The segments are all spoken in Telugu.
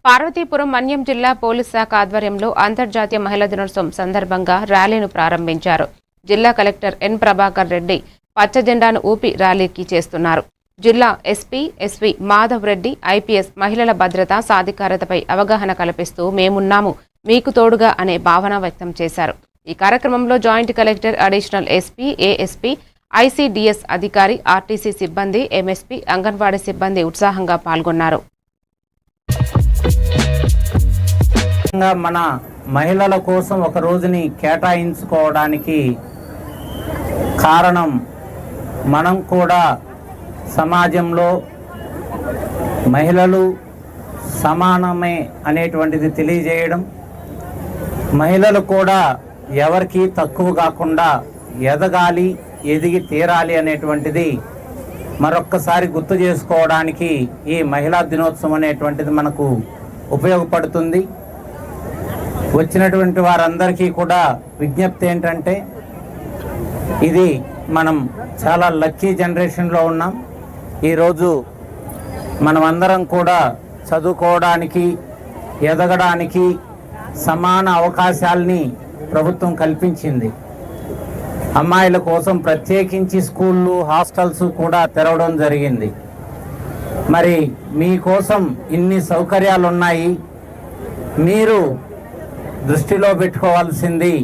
పార్వతీపురం మన్యం జిల్లా పోలీస్ శాఖ ఆధ్వర్యంలో అంతర్జాతీయ మహిళా దినోత్సవం సందర్భంగా ర్యాలీను ప్రారంభించారు. జిల్లా కలెక్టర్ ఎన్ ప్రభాకర్ రెడ్డి పచ్చ జెండాను ఊపి ర్యాలీకి చేస్తున్నారు. జిల్లా SP S V Madhav Reddy IPS మహిళల భద్రత సాధికారతపై అవగాహన కల్పిస్తూ మేమున్నాము మీకు తోడుగా అనే భావన వ్యక్తం చేశారు. ఈ కార్యక్రమంలో joint collector, additional SP, ASP, ICDS అధికారి, ఆర్టీసీ సిబ్బంది, ఎంఎస్పీ, అంగన్వాడీ సిబ్బంది ఉత్సాహంగా పాల్గొన్నారు. మన మహిళల కోసం ఒక రోజుని కేటాయించుకోవడానికి కారణం మనం కూడా సమాజంలో మహిళలు సమానమే అనేటువంటిది తెలియజేయడం, మహిళలు కూడా ఎవరికి తక్కువ కాకుండా ఎదగాలి, ఎదిగి తీరాలి అనేటువంటిది మరొక్కసారి గుర్తు చేసుకోవడానికి ఈ మహిళా దినోత్సవం అనేటువంటిది మనకు ఉపయోగపడుతుంది. వచ్చినటువంటి వారందరికీ కూడా విజ్ఞప్తి ఏంటంటే, ఇది మనం చాలా లక్కీ జనరేషన్లో ఉన్నాం. ఈరోజు మనమందరం కూడా చదువుకోవడానికి, ఎదగడానికి సమాన అవకాశాలని ప్రభుత్వం కల్పించింది. అమ్మాయిల కోసం ప్రత్యేకించి స్కూళ్ళు, హాస్టల్స్ కూడా తెరవడం జరిగింది. మరి మీకోసం ఇన్ని సౌకర్యాలు ఉన్నాయి. మీరు దృష్టిలో పెట్టుకోవాల్సింది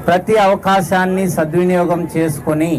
ప్రతి అవకాశాన్ని సద్వినియోగం చేసుకొని